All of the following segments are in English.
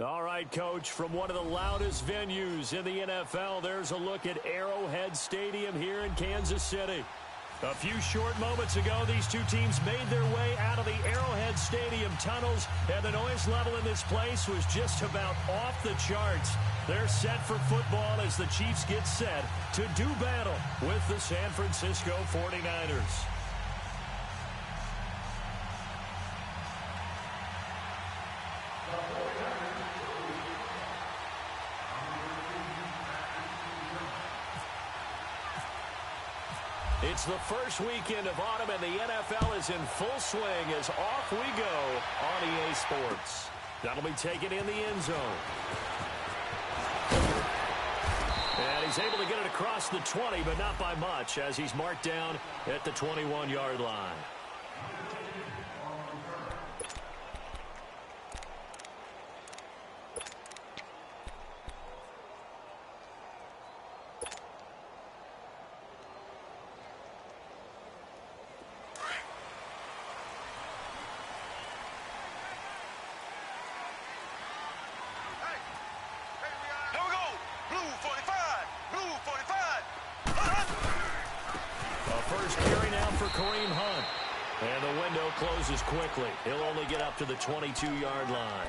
All right, Coach, from one of the loudest venues in the NFL, there's a look at Arrowhead Stadium here in Kansas City. A few short moments ago, these two teams made their way out of the Arrowhead Stadium tunnels, and the noise level in this place was just about off the charts. They're set for football as the Chiefs get set to do battle with the San Francisco 49ers. It's the first weekend of autumn, and the NFL is in full swing as off we go on EA Sports. That'll be taken in the end zone. And he's able to get it across the 20, but not by much, as he's marked down at the 21-yard line. Closes quickly. He'll only get up to the 22-yard line.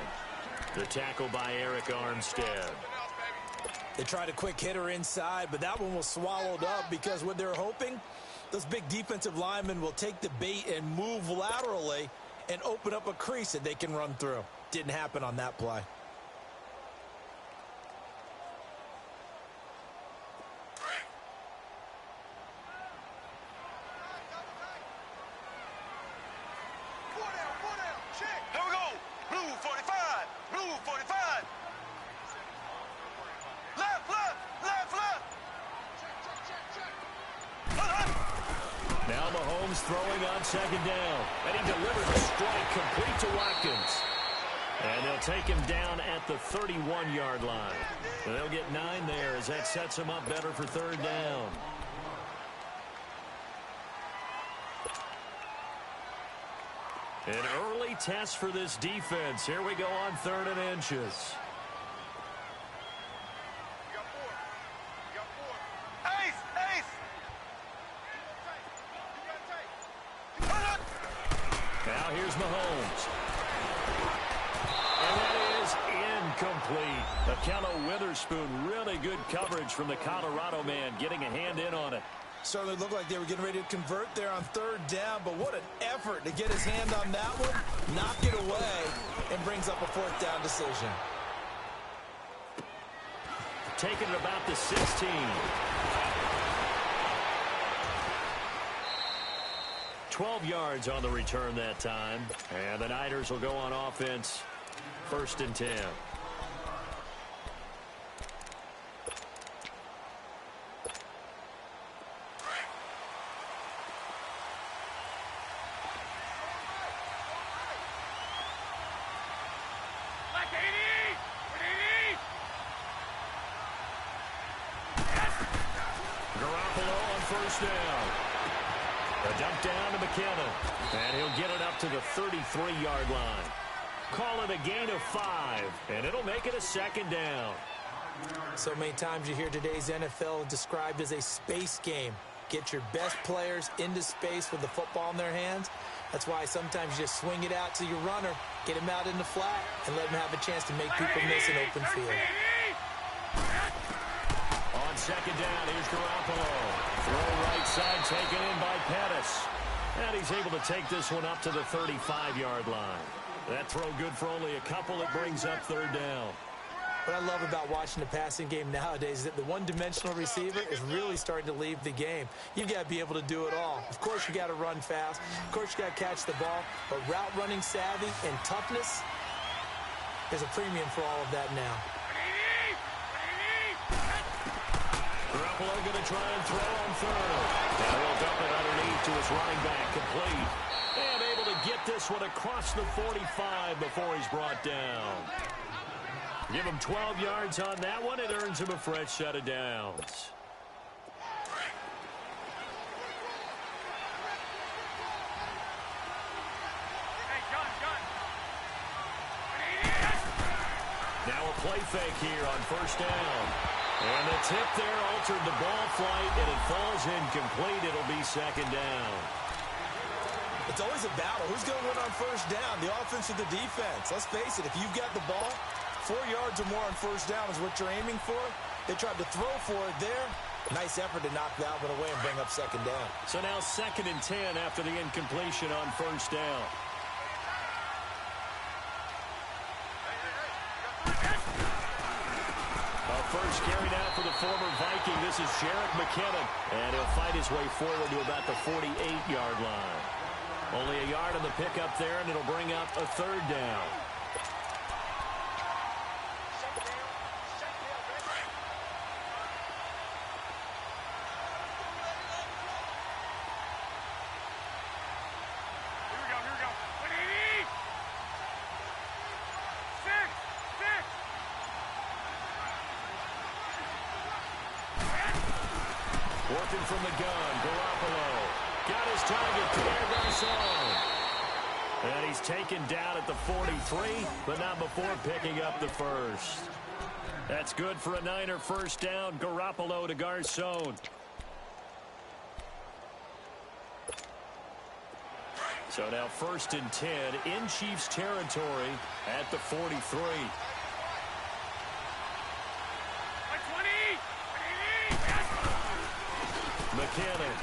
The tackle by Eric Armstead. They tried a quick hitter inside, but that one was swallowed up because what they're hoping, those big defensive linemen will take the bait and move laterally and open up a crease that they can run through. Didn't happen on that play. Throwing on second down, and he delivers a strike complete to Watkins. And they'll take him down at the 31-yard line. They'll get 9 there as that sets him up better for third down. An early test for this defense. Here we go on 3rd and inches. Mahomes. And that is incomplete. Akello Witherspoon, really good coverage from the Colorado man, getting a hand in on it. Certainly looked like they were getting ready to convert there on 3rd down, but what an effort to get his hand on that one, knock it away, and brings up a 4th down decision. Taking it about the 16. 12 yards on the return that time. And the Niners will go on offense. 1st and 10. Garoppolo on 1st down. A dump down to McKinnon, and he'll get it up to the 33-yard line. Call it a gain of 5, and it'll make it a 2nd down. So many times you hear today's NFL described as a space game. Get your best players into space with the football in their hands. That's why sometimes you just swing it out to your runner, get him out in the flat, and let him have a chance to make people miss an open field. On 2nd down, here's Garoppolo. Throw right side taken in by Pettis. And he's able to take this one up to the 35-yard line. That throw good for only a couple. It brings up 3rd down. What I love about watching the passing game nowadays is that the one-dimensional receiver is really starting to leave the game. You've got to be able to do it all. Of course, you got to run fast. Of course, you got to catch the ball. But route running savvy and toughness, there's a premium for all of that now. Garoppolo going to try and throw on 3rd. And he'll dump it underneath to his running back, complete. And able to get this one across the 45 before he's brought down. Give him 12 yards on that one. It earns him a fresh set of downs. play fake here on first down. And the tip there altered the ball flight, and it falls incomplete. It'll be second down. It's always a battle. Who's going to win on first down, the offense or the defense? Let's face it, if you've got the ball, 4 yards or more on first down is what you're aiming for. They tried to throw for it there. Nice effort to knock that one away and bring up second down. So now 2nd and 10 after the incompletion on first down. First carry now for the former Viking. This is Jarrett McKinnon. And he'll fight his way forward to about the 48-yard line. Only a yard on the pickup there, and it'll bring up a 3rd down. Working from the gun, Garoppolo. Got his target, Pierre Garçon. And he's taken down at the 43, but not before picking up the first. That's good for a Niner first down. Garoppolo to Garçon. So now 1st and 10 in Chiefs territory at the 43. McKinnon.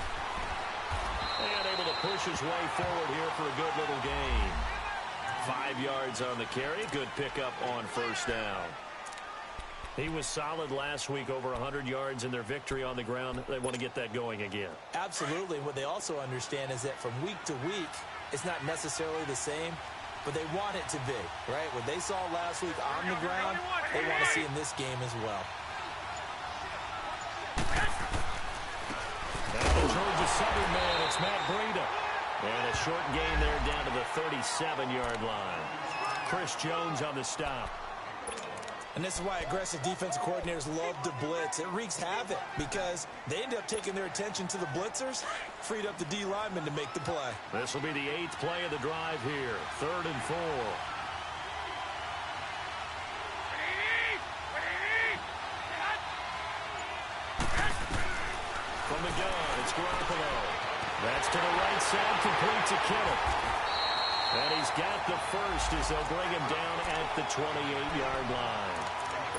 And able to push his way forward here for a good little gain. 5 yards on the carry. Good pickup on first down. He was solid last week, over 100 yards in their victory on the ground. They want to get that going again. Absolutely. What they also understand is that from week to week, it's not necessarily the same, but they want it to be, right? What they saw last week on the ground, they want to see in this game as well. Now the Georgia Southern man, it's Matt Breida. And a short gain there down to the 37-yard line. Chris Jones on the stop. And this is why aggressive defensive coordinators love to blitz. It wreaks havoc because they end up taking their attention to the blitzers, freed up the D linemen to make the play. This will be the 8th play of the drive here. 3rd and 4. From the gun, it's Garoppolo. That's to the right side, complete to Kittle. And he's got the first as they'll bring him down at the 28-yard line.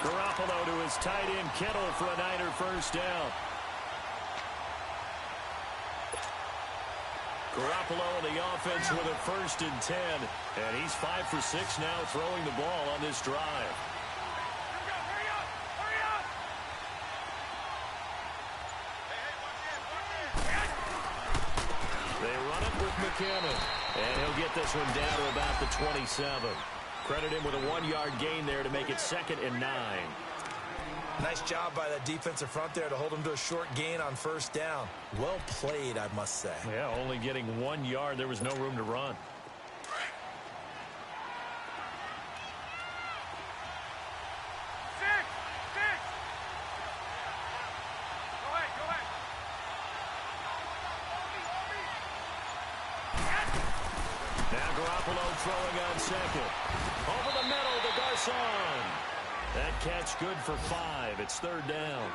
Garoppolo to his tight end, Kittle, for a Niner first down. Garoppolo and the offense with a 1st and 10. And he's 5 for 6 now throwing the ball on this drive. McKinnon. And he'll get this one down to about the 27. Credit him with a 1-yard gain there to make it 2nd and 9. Nice job by that defensive front there to hold him to a short gain on first down. Well played, I must say. Yeah, only getting 1 yard. There was no room to run. Throwing on second. Over the middle to Garçon. That catch good for 5. It's 3rd down.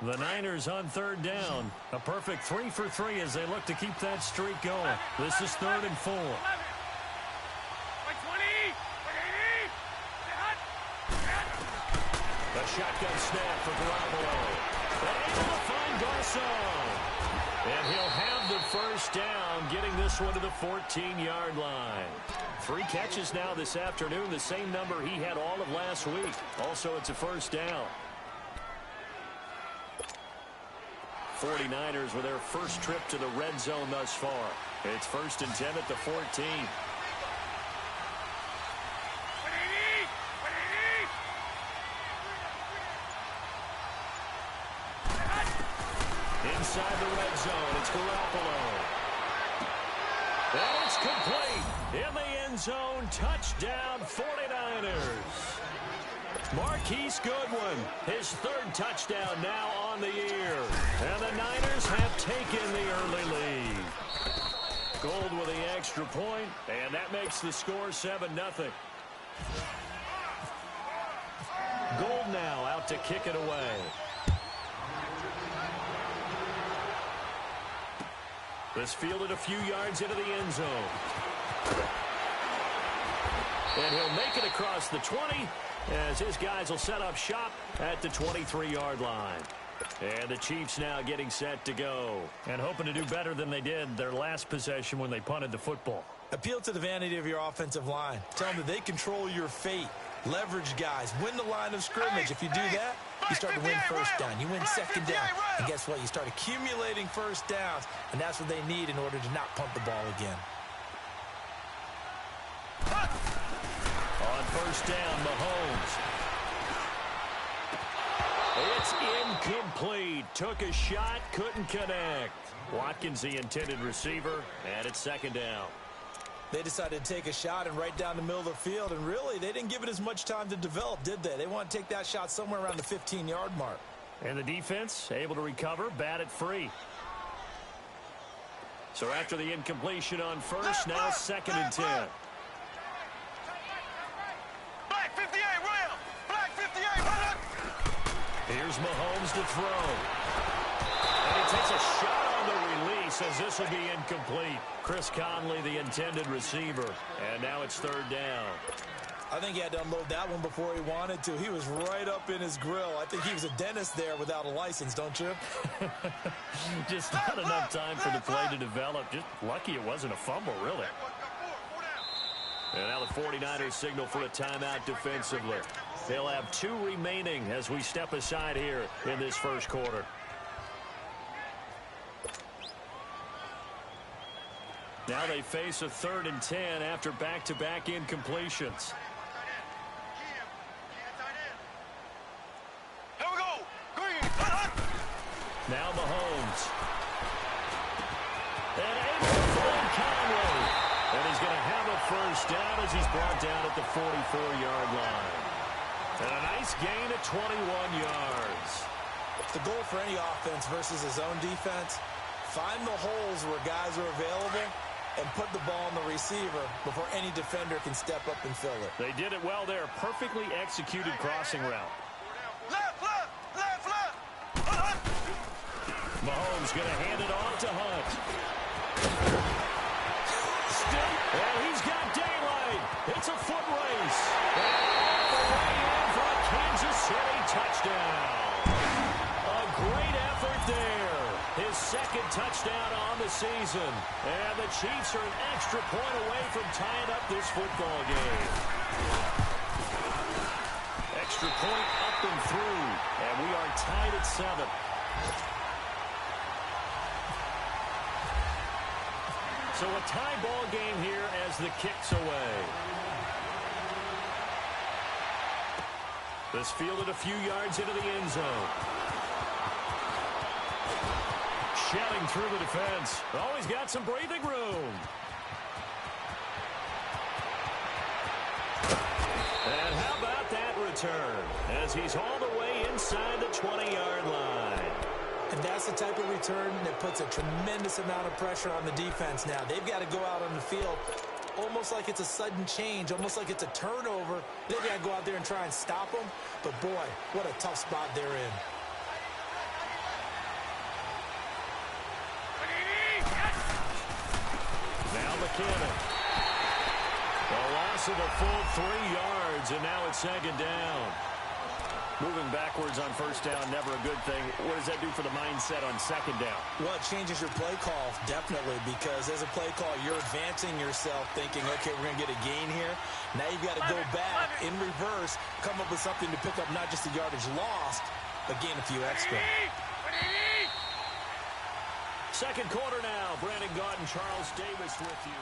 The Niners on 3rd down. A perfect 3 for 3 as they look to keep that streak going. This is 3rd and 4. A shotgun snap for Garoppolo. But able to find Garçon. And he'll have the first down, getting this one to the 14-yard line. 3 catches now this afternoon, the same number he had all of last week. Also, it's a first down. 49ers with their first trip to the red zone thus far. It's 1st and 10 at the 14. Inside the red zone, it's Garoppolo. And it's complete. In the end zone, touchdown 49ers. Marquise Goodwin, his third touchdown now on the year. And the Niners have taken the early lead. Gold with the extra point, and that makes the score 7-0. Gold now out to kick it away. This fielded a few yards into the end zone. And he'll make it across the 20 as his guys will set up shop at the 23-yard line. And the Chiefs now getting set to go and hoping to do better than they did their last possession when they punted the football. Appeal to the vanity of your offensive line. Tell them that they control your fate. Leverage guys. Win the line of scrimmage. If you do that, you start to win first down. You win second down. And guess what? You start accumulating first downs. And that's what they need in order to not punt the ball again. On first down, Mahomes. It's incomplete. Took a shot, couldn't connect. Watkins, the intended receiver, and it's second down. They decided to take a shot and right down the middle of the field, and really, they didn't give it as much time to develop, did they? They want to take that shot somewhere around the 15-yard mark. And the defense able to recover, bat it free. So after the incompletion on first, now second and 10. Black 58, William! Black 58, William! Here's Mahomes to throw. And he takes a shot on the release as this will be incomplete. Chris Conley, the intended receiver. And now it's third down. I think he had to unload that one before he wanted to. He was right up in his grill. I think he was a dentist there without a license, don't you? Just not enough time for the play to develop. Just lucky it wasn't a fumble, really. And now the 49ers signal for a timeout defensively. They'll have 2 remaining as we step aside here in this first quarter. Now they face a 3rd and 10 after back-to-back incompletions. Here we go! Green! Now Mahomes. And able to find Conley. And he's going to have a first down as he's brought down at the 44-yard line. And a nice gain at 21 yards. The goal for any offense versus his own defense, find the holes where guys are available and put the ball on the receiver before any defender can step up and fill it. They did it well there. Perfectly executed crossing route. Left, left, left, left! Mahomes going to hand it off to Hunt. Still, and he's got daylight. It's a foot race. And all the way in for a Kansas City touchdown. A great effort there. His second touchdown on the season. And the Chiefs are an extra point away from tying up this football game. Extra point up and through. And we are tied at 7. So a tie ball game here as the kick's away. This fielded a few yards into the end zone. Shelling through the defense. Always got some breathing room. And how about that return as he's all the way inside the 20-yard line. And that's the type of return that puts a tremendous amount of pressure on the defense now. They've got to go out on the field almost like it's a sudden change, almost like it's a turnover. They've got to go out there and try and stop them. But, boy, what a tough spot they're in. Now McKinnon. A loss of a full 3 yards, and now it's second down. Moving backwards on first down, never a good thing. What does that do for the mindset on second down? Well, it changes your play call, definitely, because as a play call, you're advancing yourself thinking, okay, we're going to get a gain here. Now you've got to go back in reverse, come up with something to pick up not just the yardage lost, but gain a few extra. Second quarter now. Brandon Gaudin, Charles Davis with you.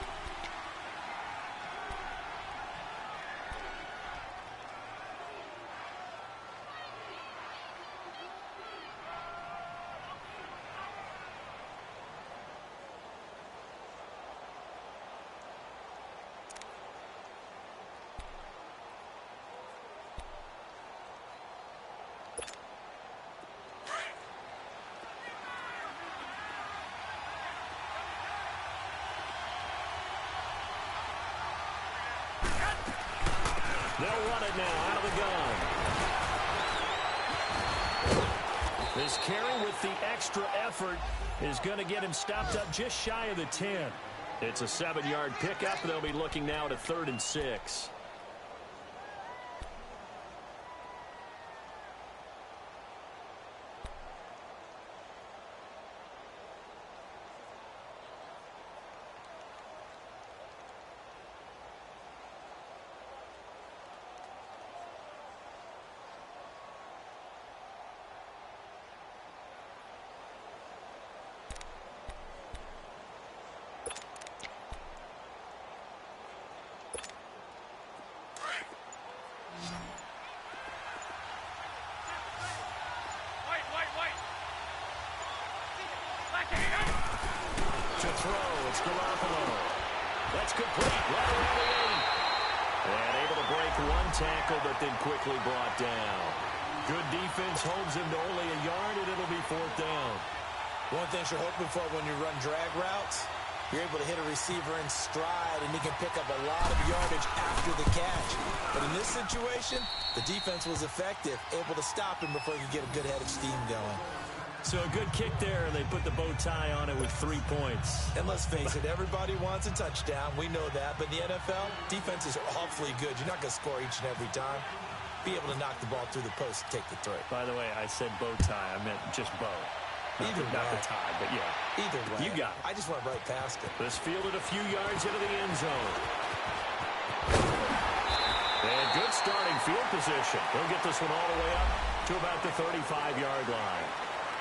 They'll run it now out of the gun. This carry with the extra effort is going to get him stopped up just shy of the 10. It's a 7-yard pickup. They'll be looking now at a 3rd and 6. To throw, it's Garoppolo. That's complete, right around the 8. And able to break one tackle, but then quickly brought down. Good defense holds him to only a yard, and it'll be 4th down. One thing you're hoping for when you run drag routes, you're able to hit a receiver in stride, and he can pick up a lot of yardage after the catch. But in this situation, the defense was effective, able to stop him before he could get a good head of steam going. So a good kick there, and they put the bow tie on it with 3 points. And let's face it, everybody wants a touchdown. We know that. But in the NFL, defenses are awfully good. You're not going to score each and every time. Be able to knock the ball through the post and take the throw. By the way, I said bow tie. I meant just bow. Not the tie, but yeah. Either way. You got it. I just went right past it. This fielded a few yards into the end zone. And good starting field position. He'll get this one all the way up to about the 35-yard line.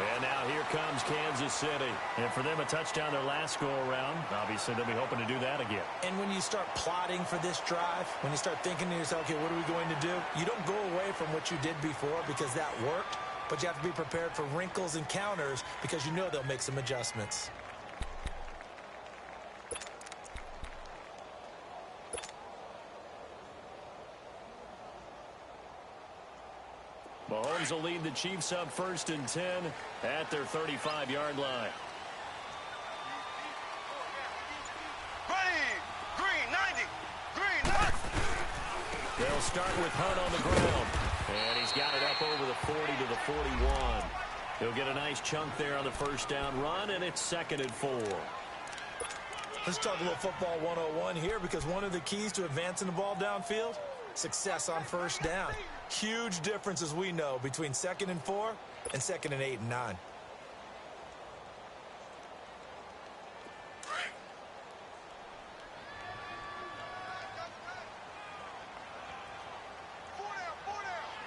And now here comes Kansas City. And for them, a touchdown their last go-around. Obviously, they'll be hoping to do that again. And when you start plotting for this drive, when you start thinking to yourself, okay, what are we going to do? You don't go away from what you did before because that worked. But you have to be prepared for wrinkles and counters because you know they'll make some adjustments. Mahomes will lead the Chiefs up 1st and 10 at their 35-yard line. Ready. Green 90. Green 90. They'll start with Hunt on the ground. And he's got it up over the 40 to the 41. He'll get a nice chunk there on the 1st down run, and it's 2nd and 4. Let's talk a little football 101 here because one of the keys to advancing the ball downfield, success on 1st down. Huge difference, as we know, between 2nd and 4 and 2nd and 8 and 9.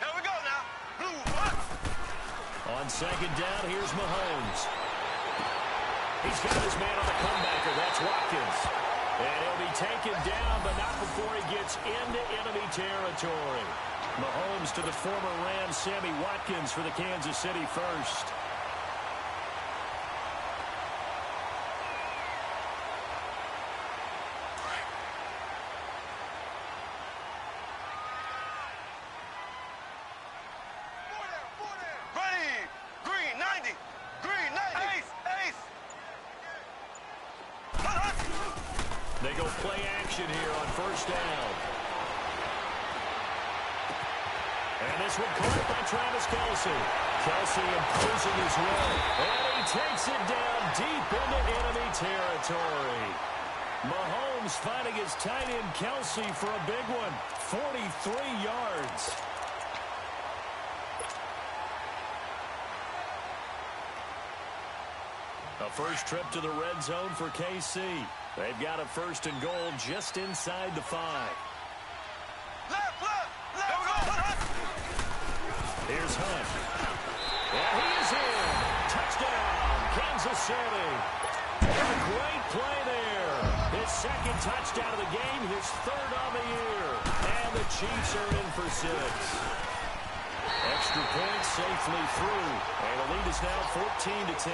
Here we go now. Blue. On 2nd down, here's Mahomes. He's got his man on the comebacker. That's Watkins. And he'll be taken down, but not before he gets into enemy territory. Mahomes to the former Ram, Sammy Watkins for the Kansas City first. Ready. Green 90. Green 90. Ace. They go play action here on 1st down. And this one caught by Travis Kelce. Kelce imposing his way. And he takes it down deep into enemy territory. Mahomes finding his tight end Kelce for a big one. 43 yards. A first trip to the red zone for KC. They've got a 1st and goal just inside the 5. Left. Here we go. Here's Hunt. And he is in. Touchdown, Kansas City. A great play there. His 2nd touchdown of the game, his 3rd on the year. And the Chiefs are in for 6. Extra point safely through. And the lead is now 14-10.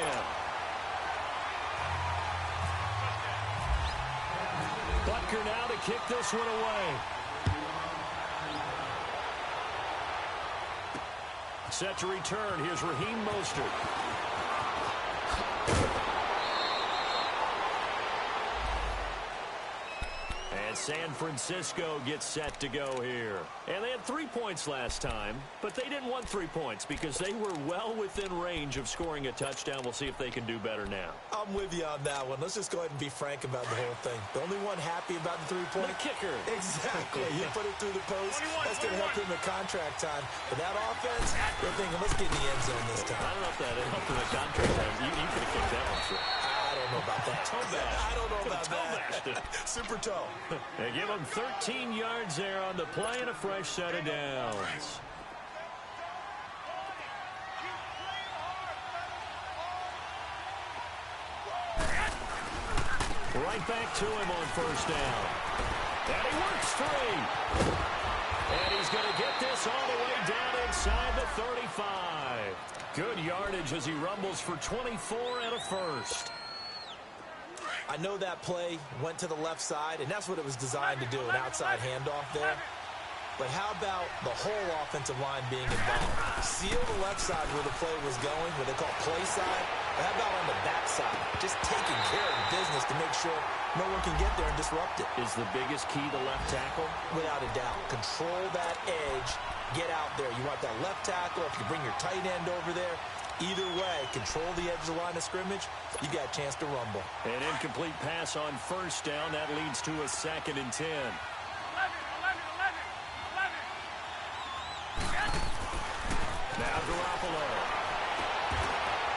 Butker now to kick this one away. Set to return. Here's Raheem Mostert. And San Francisco gets set to go here. And they had 3 points last time, but they didn't want 3 points because they were well within range of scoring a touchdown. We'll see if they can do better now. I'm with you on that one. Let's just go ahead and be frank about the whole thing. The only one happy about the 3-point? The kicker. Exactly. You put it through the post. That's going to help him in contract time. But that offense, they're thinking, let's get in the end zone this time. I don't know if that helped in the contract time. You could have kicked that one through. I don't know about that. I don't know about that. Super toe. They give him 13 yards there on the play and a fresh set of downs. Right back to him on first down. And he works free. And he's going to get this all the way down inside the 35. Good yardage as he rumbles for 24 and a first. I know that play went to the left side, and that's what it was designed to do, an outside handoff there. But how about the whole offensive line being involved? Seal the left side where the play was going, what they call play side. But how about on the back side? Just taking care of business to make sure no one can get there and disrupt it. Is the biggest key the left tackle? Without a doubt. Control that edge. Get out there. You want that left tackle. If you bring your tight end over there, either way, control the edge of the line of scrimmage, you got a chance to rumble. An incomplete pass on first down. That leads to a 2nd and 10. Now Garoppolo.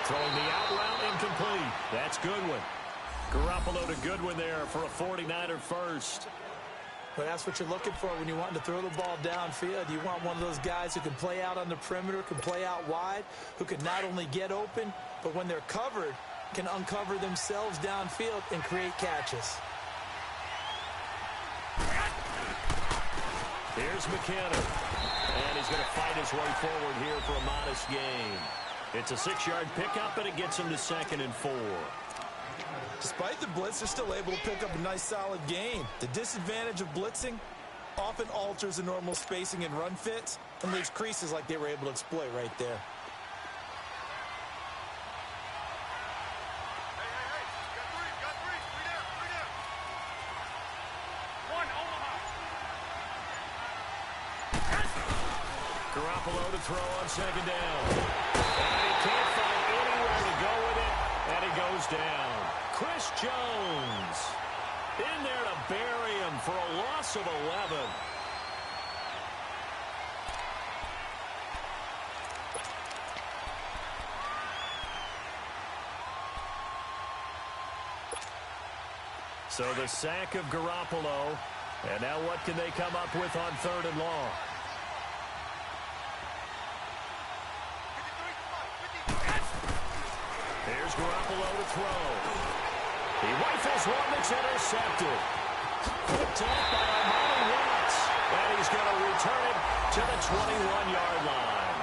Throwing the out route incomplete. That's Goodwin. Garoppolo to Goodwin there for a 49er first. But that's what you're looking for when you want to throw the ball downfield. You want one of those guys who can play out on the perimeter, can play out wide, who can not only get open, but when they're covered, can uncover themselves downfield and create catches. Here's McKinnon. And he's going to fight his way forward here for a modest gain. It's a 6-yard pickup, and it gets him to 2nd and 4. Despite the blitz, they're still able to pick up a nice, solid gain. The disadvantage of blitzing often alters the normal spacing and run fits and leaves creases like they were able to exploit right there. Garoppolo to throw on 2nd down. And he can't find anywhere to go with it, and he goes down. Chris Jones in there to bury him for a loss of 11. So the sack of Garoppolo. And now what can they come up with on 3rd and long? Here's Garoppolo to throw. He rifles one that's intercepted. Picked off by Armani Watts. And he's going to return it to the 21-yard line.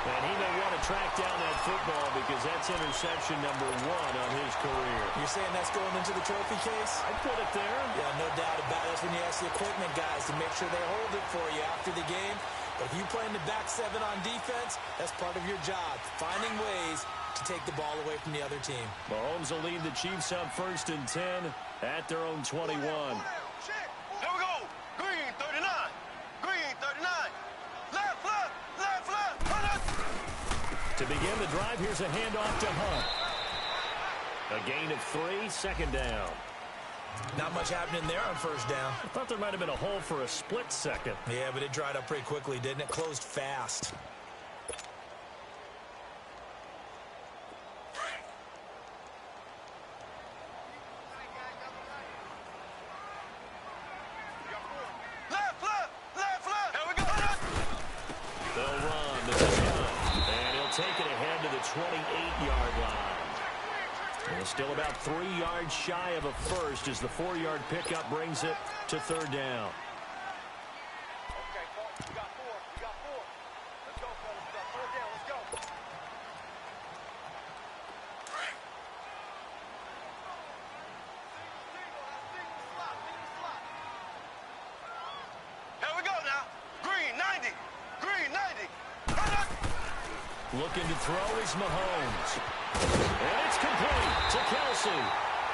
And he may want to track down that football because that's interception number 1 on his career. You're saying that's going into the trophy case? I'd put it there. Yeah, no doubt about it. That's when you ask the equipment guys to make sure they hold it for you after the game. But if you play in the back 7 on defense, that's part of your job, finding ways to take the ball away from the other team. Mahomes will lead the Chiefs on 1st and 10 at their own 21. Here we go. Green 39. Green 39. Left, left, left, left. To begin the drive, here's a handoff to Hunt. A gain of 3, 2nd down. Not much happening there on 1st down. I thought there might have been a hole for a split second. Yeah, but it dried up pretty quickly, didn't it? Closed fast. Left, left, left, left. Here we go. They'll run. This is Hunt. And he'll take it ahead to the 28-yard line. And still about 3 yards shy of a first as the 4-yard pickup brings it to 3rd down. Okay, we got 4. We got 4. Let's go, fellas. We got 4 down. Let's go. Here we go now. Green 90. Green 90. Looking to throw is Mahomes. And it's complete to Kelsey.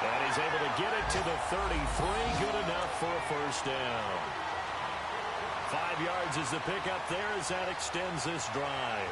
And he's able to get it to the 33. Good enough for a first down. 5 yards is the pickup there as that extends this drive.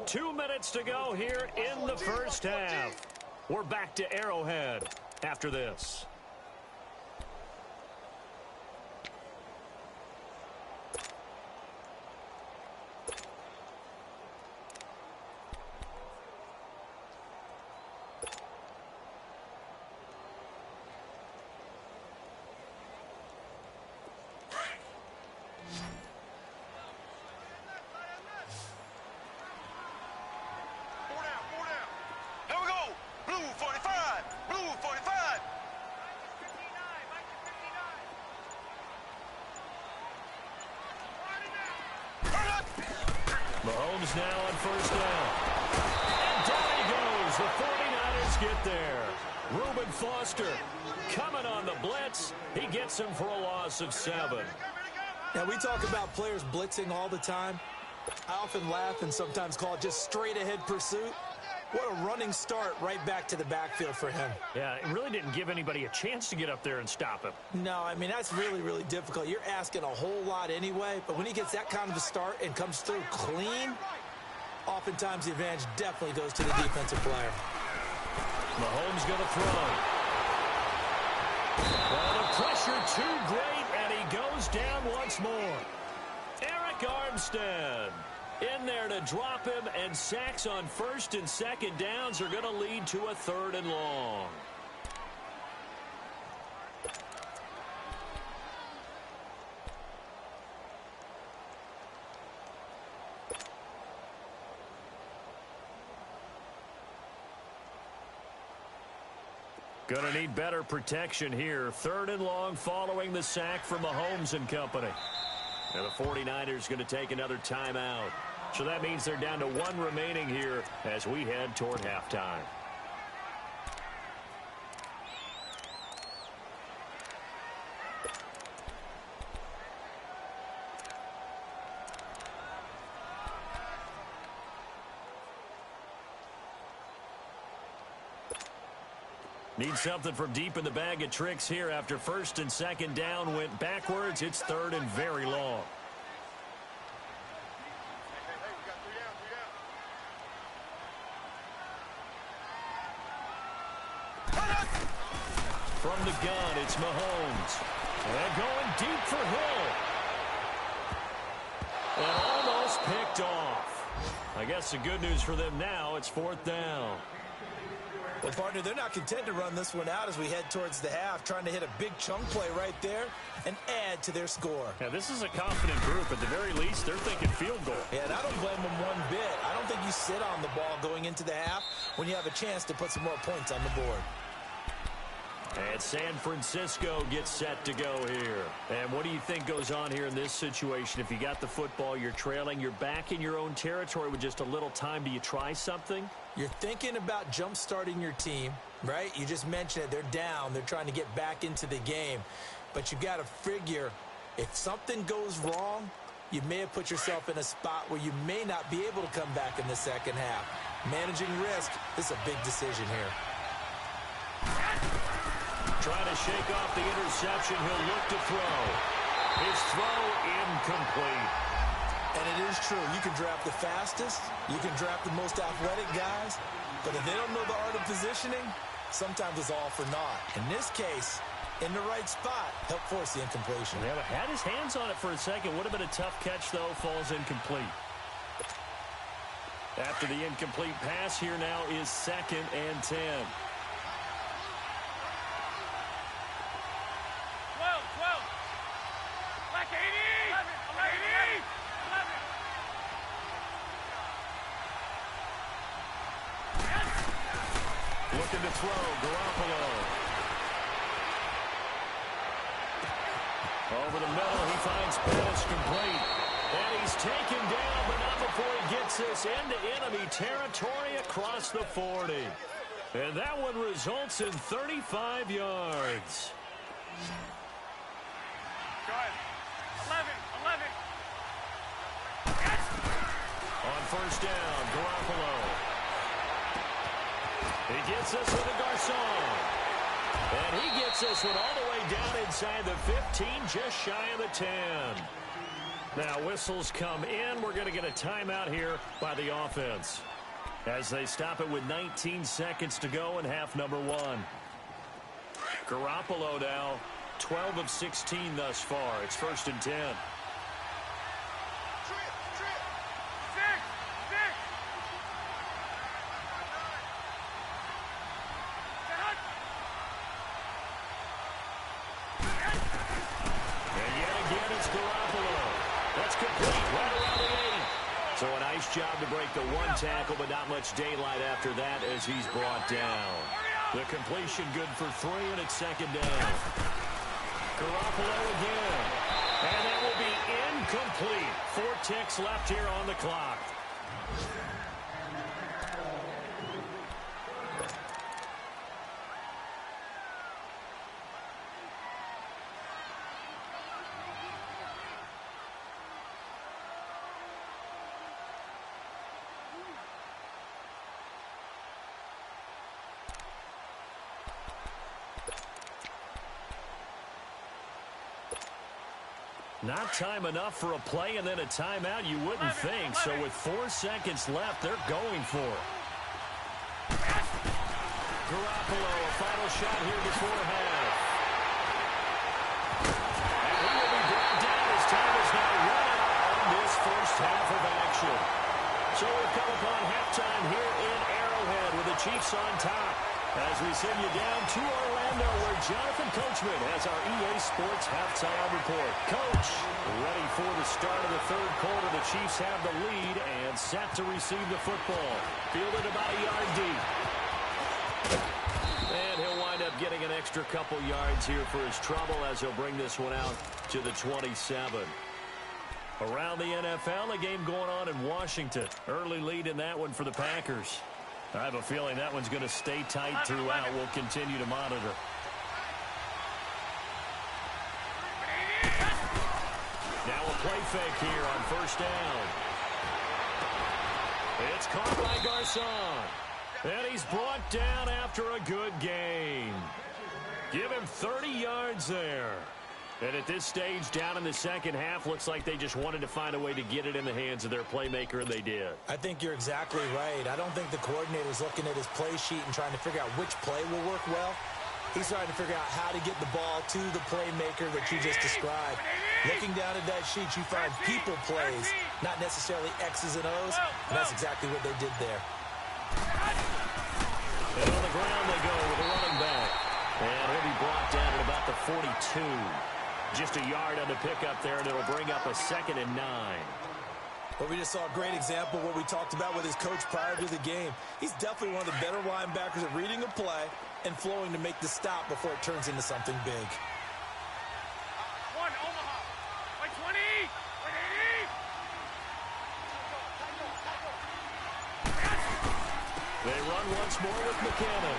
Two minutes to go here in the first half. We're back to Arrowhead after this. Mahomes now on first down. And down he goes. The 49ers get there. Reuben Foster coming on the blitz. He gets him for a loss of 7. Now, we talk about players blitzing all the time. I often laugh and sometimes call it just straight-ahead pursuit. What a running start right back to the backfield for him. Yeah, it really didn't give anybody a chance to get up there and stop him. No, I mean, that's really, really difficult. You're asking a whole lot anyway, but when he gets that kind of a start and comes through clean, oftentimes the advantage definitely goes to the defensive player. Mahomes going to throw. Well, the pressure too great, and he goes down once more. Eric Armstead in there to drop him, and sacks on first and second downs are going to lead to a 3rd and long. Going to need better protection here. 3rd and long following the sack from Mahomes and company. And the 49ers going to take another timeout. So that means they're down to 1 remaining here as we head toward halftime. Need something from deep in the bag of tricks here after first and second down went backwards. It's 3rd and very long. From the gun, it's Mahomes. And going deep for Hill. And almost picked off. I guess the good news for them now, it's 4th down. Well, partner, they're not content to run this one out as we head towards the half, trying to hit a big chunk play right there and add to their score. Yeah, this is a confident group. At the very least, they're thinking field goal. Yeah, and I don't blame them one bit. I don't think you sit on the ball going into the half when you have a chance to put some more points on the board. And San Francisco gets set to go here. And what do you think goes on here in this situation? If you got the football, you're trailing, you're back in your own territory with just a little time. Do you try something? You're thinking about jump-starting your team, right? You just mentioned it. They're down. They're trying to get back into the game. But you've got to figure if something goes wrong, you may have put yourself in a spot where you may not be able to come back in the second half. Managing risk, this is a big decision here. Trying to shake off the interception. He'll look to throw. His throw incomplete. And it is true. You can draft the fastest. You can draft the most athletic guys. But if they don't know the art of positioning, sometimes it's all for naught. In this case, in the right spot, help force the incompletion. Yeah, but had his hands on it for a second. Would have been a tough catch, though. Falls incomplete. After the incomplete pass, here now is 2nd and 10. Looking to throw, Garoppolo. Over the middle, he finds Pettis complete. And he's taken down, but not before he gets this into enemy territory across the 40. And that one results in 35 yards. Go ahead. 11. On first down, Garoppolo. He gets this with a Garcon. And he gets this one all the way down inside the 15, just shy of the 10. Now whistles come in. We're going to get a timeout here by the offense as they stop it with 19 seconds to go in half number 1. Garoppolo now 12 of 16 thus far. It's 1st and 10. So a nice job to break the one tackle, but not much daylight after that as he's brought down. The completion good for 3, and it's 2nd down. Garoppolo again. And that will be incomplete. 4 ticks left here on the clock. Not time enough for a play and then a timeout, you wouldn't think. So with 4 seconds left, they're going for it. Garoppolo, a final shot here before half. And he will be brought down as time is now run out on this first half of action. So we've come upon halftime here in Arrowhead with the Chiefs on top. As we send you down to Orlando, where Jonathan Coachman has our EA Sports halftime report. Coach, ready for the start of the 3rd quarter. The Chiefs have the lead and set to receive the football. Fielded about a yard deep. And he'll wind up getting an extra couple yards here for his trouble as he'll bring this one out to the 27. Around the NFL, a game going on in Washington. Early lead in that one for the Packers. I have a feeling that one's going to stay tight throughout. We'll continue to monitor. Now a play fake here on first down. It's caught by Garcon. And he's brought down after a good gain. Give him 30 yards there. And at this stage, down in the second half, looks like they just wanted to find a way to get it in the hands of their playmaker, and they did. I think you're exactly right. I don't think the coordinator's looking at his play sheet and trying to figure out which play will work well. He's trying to figure out how to get the ball to the playmaker that you just described. Looking down at that sheet, you find people plays, not necessarily X's and O's, and that's exactly what they did there. And on the ground they go with a running back. And he'll be brought down at about the 42. Just a yard on the pickup there, and it'll bring up a 2nd and 9. Well, we just saw a great example of what we talked about with his coach prior to the game. He's definitely one of the better linebackers at reading a play and flowing to make the stop before it turns into something big. One, Omaha. By 20. By 80. They run once more with McKinnon.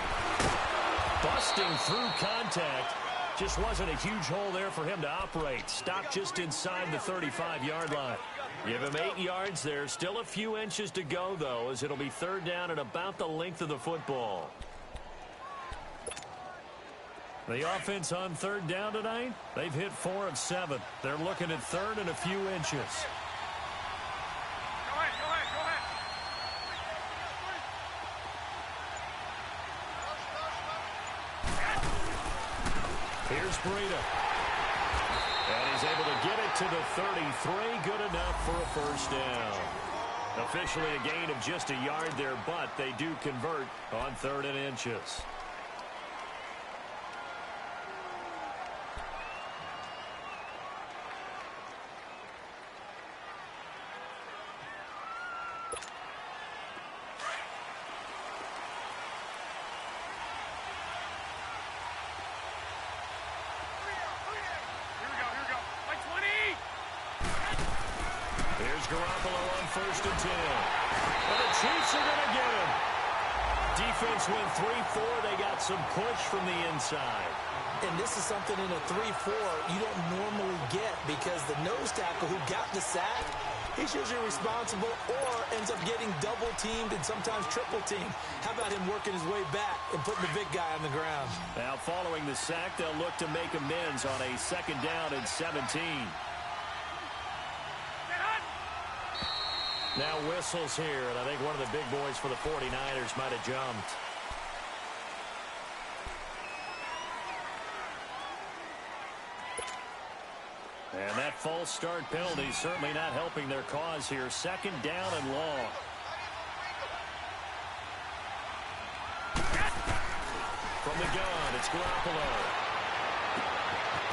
Busting through contact. Just wasn't a huge hole there for him to operate. Stopped just inside the 35-yard line. Give him 8 yards there. Still a few inches to go, though, as it'll be 3rd down and about the length of the football. The offense on 3rd down tonight, they've hit 4 of 7. They're looking at 3rd and a few inches. Go ahead. Here's Breida. And he's able to get it to the 33. Good enough for a 1st down. Officially a gain of just a yard there, but they do convert on 3rd and inches. Garoppolo on 1st and 10. And the Chiefs are going to get him. Defense went 3-4. They got some push from the inside. And this is something in a 3-4 you don't normally get because the nose tackle who got the sack, he's usually responsible or ends up getting double-teamed and sometimes triple-teamed. How about him working his way back and putting the big guy on the ground? Now, following the sack, they'll look to make amends on a 2nd down and 17. Now whistles here, and I think one of the big boys for the 49ers might have jumped. And that false start penalty certainly not helping their cause here. 2nd down and long. From the gun, it's Garoppolo.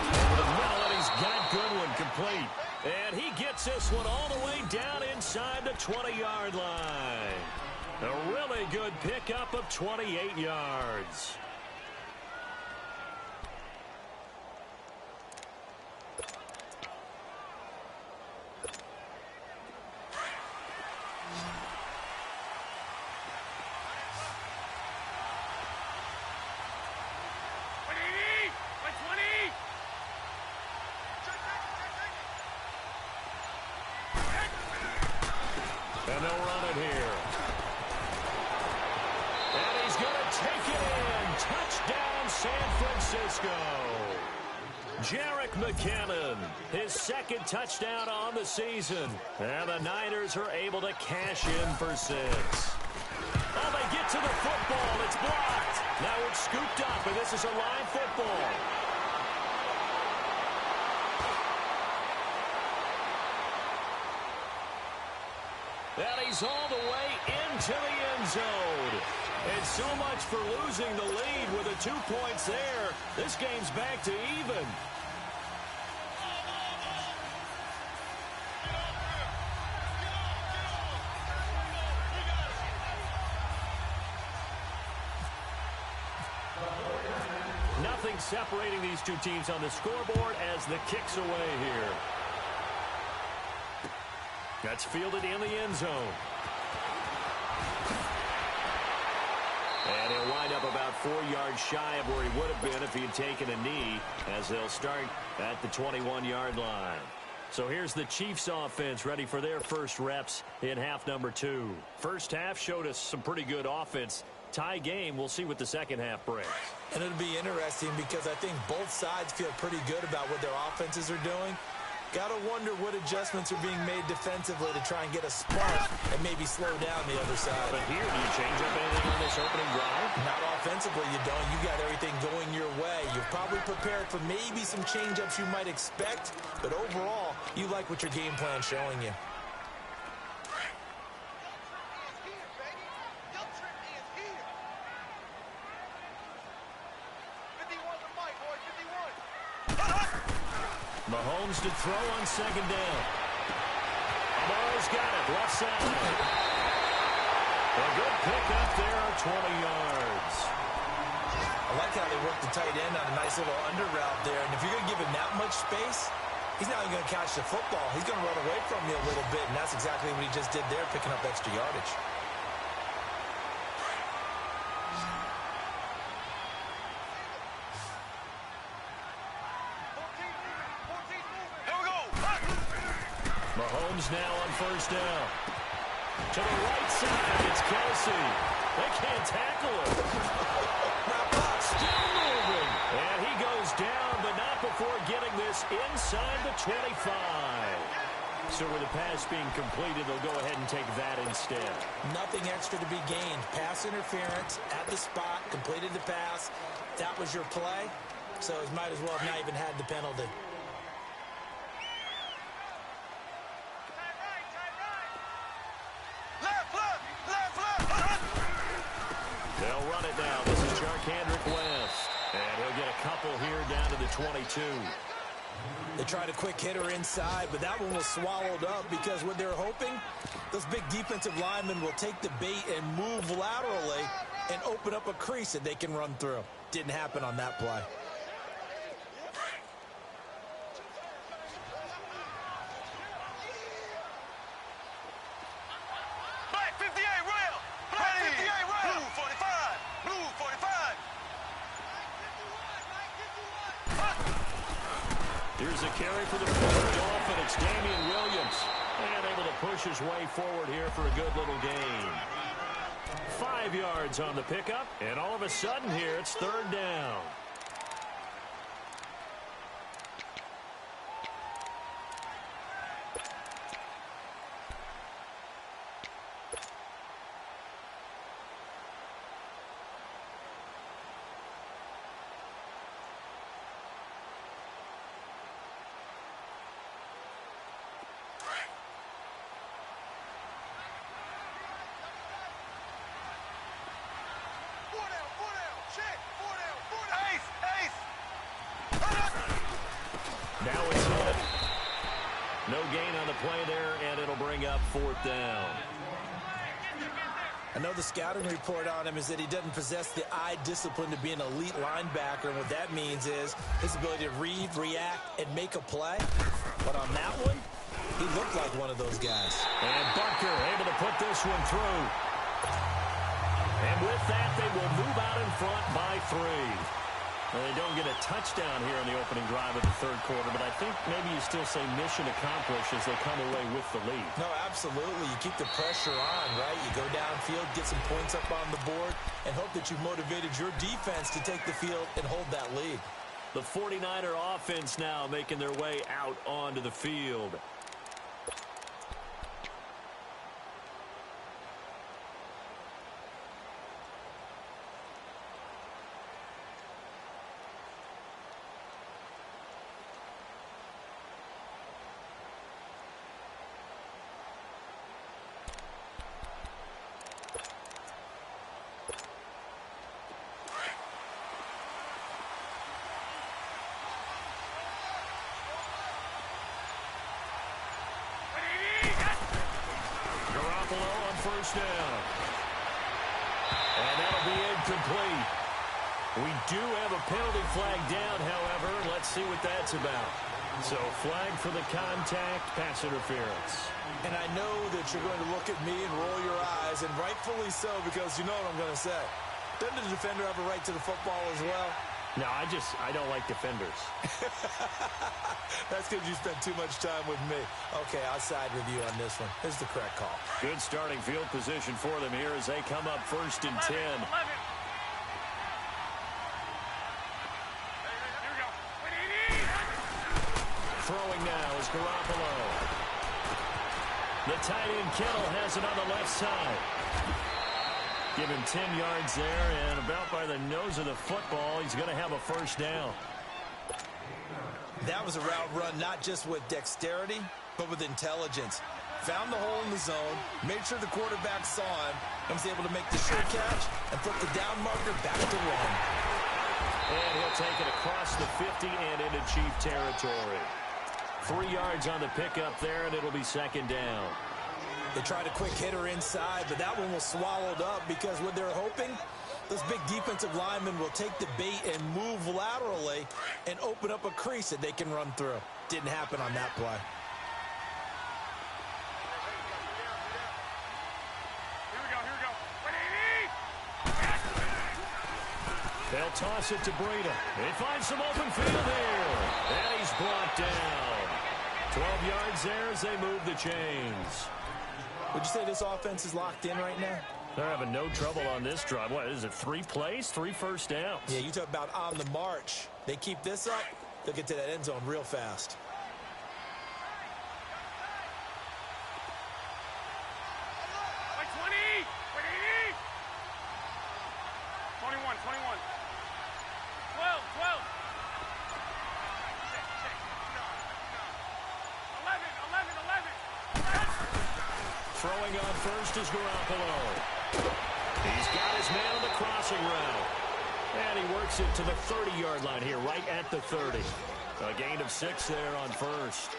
Over the middle, and he's got Goodwin complete. And he gets this one all the way down inside the 20-yard line. A really good pickup of 28 yards. And they'll run it here. And he's going to take it in. Touchdown, San Francisco. Jerick McKinnon, his 2nd touchdown on the season. And the Niners are able to cash in for 6. Oh, they get to the football. It's blocked. Now it's scooped up, and this is a live football. And he's all the way into the end zone. And so much for losing the lead with the 2 points there. This game's back to even. Nothing separating these two teams on the scoreboard as the kick's away here. That's fielded in the end zone. And he'll wind up about 4 yards shy of where he would have been if he had taken a knee, as they'll start at the 21-yard line. So here's the Chiefs offense ready for their first reps in half number 2. First half showed us some pretty good offense. Tie game, we'll see what the second half brings. And it'll be interesting because I think both sides feel pretty good about what their offenses are doing. Got to wonder what adjustments are being made defensively to try and get a spark and maybe slow down the other side. But here, do you change up anything on this opening drive? Not offensively, you don't. You got everything going your way. You've probably prepared for maybe some change-ups you might expect, but overall, you like what your game plan's showing you. Mahomes to throw on second down. Amara's got it, left side. A good pick up there, 20 yards. I like how they work the tight end on a nice little under route there. And if you're going to give him that much space, he's not even going to catch the football. He's going to run away from you a little bit, and that's exactly what he just did there, picking up extra yardage. Mahomes now on first down. To the right side, it's Kelsey. They can't tackle him. Still moving. And he goes down, but not before getting this inside the 25. So with the pass being completed, they'll go ahead and take that instead. Nothing extra to be gained. Pass interference at the spot, completed the pass. That was your play, so it might as well have not even had the penalty. They'll run it now. This is Jarkandrick West. And he'll get a couple here down to the 22. They tried a quick hitter inside, but that one was swallowed up because what they're hoping, those big defensive linemen will take the bait and move laterally and open up a crease that they can run through. Didn't happen on that play. Black 58 rail. Black 58 rail. Blue 45. Blue 45. Here's a carry for the Dolphin. It's Damian Williams. And able to push his way forward here for a good little gain. 5 yards on the pickup. And all of a sudden here, it's third down. Now it's hit. No gain on the play there, and it'll bring up fourth down. I know the scouting report on him is that he doesn't possess the eye discipline to be an elite linebacker, and what that means is his ability to read, react, and make a play. But on that one, he looked like one of those guys. And Barker able to put this one through. And with that, they will move out in front by 3. Well, they don't get a touchdown here in the opening drive of the third quarter, but I think maybe you still say mission accomplished as they come away with the lead. No, absolutely. You keep the pressure on, right? You go downfield, get some points up on the board, and hope that you've motivated your defense to take the field and hold that lead. The 49er offense now making their way out onto the field. First down. And that'll be incomplete. We do have a penalty flag down, however. Let's see what that's about. So flag for the contact, pass interference. And I know that you're going to look at me and roll your eyes, and rightfully so, because you know what I'm going to say. Doesn't the defender have a right to the football as well? No, I don't like defenders. That's because you spent too much time with me. Okay, I'll side with you on this one. This is the correct call. Good starting field position for them here as they come up first and 10. Throwing now is Garoppolo. The tight end Kittle has it on the left side. Give him 10 yards there, and about by the nose of the football, he's going to have a first down. That was a route run not just with dexterity, but with intelligence. Found the hole in the zone, made sure the quarterback saw him, and was able to make the sure catch and put the down marker back to run. And he'll take it across the 50 and into Chief territory. 3 yards on the pickup there, and it'll be second down. They tried a quick hitter inside, but that one was swallowed up because what they're hoping, those big defensive linemen will take the bait and move laterally and open up a crease that they can run through. Didn't happen on that play. They'll toss it to Breida. They find some open field here. And he's brought down. 12 yards there as they move the chains. Would you say this offense is locked in right now? They're having no trouble on this drive. What is it, 3 plays, 3 first downs? Yeah, you talk about on the march. They keep this up, they'll get to that end zone real fast. Like 20! 21, 21. 12, 12. 11. Throwing on first is Garoppolo. He's got his man on the crossing route. And he works it to the 30-yard line here, right at the 30. A gain of 6 there on first.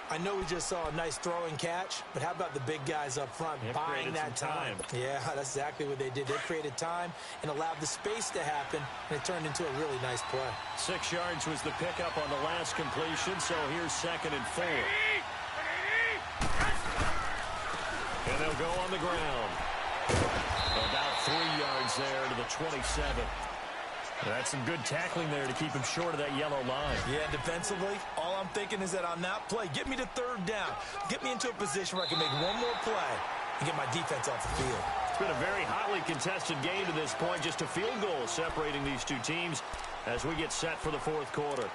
I know we just saw a nice throwing catch, but how about the big guys up front buying that time? Yeah, that's exactly what they did. They created time and allowed the space to happen, and it turned into a really nice play. 6 yards was the pickup on the last completion, so here's 2nd and 4. And they'll go on the ground. About 3 yards there to the 27. That's some good tackling there to keep him short of that yellow line. Yeah, defensively, all I'm thinking is that on that play, get me to 3rd down. Get me into a position where I can make one more play and get my defense off the field. It's been a very hotly contested game to this point. Just a field goal separating these two teams as we get set for the 4th quarter.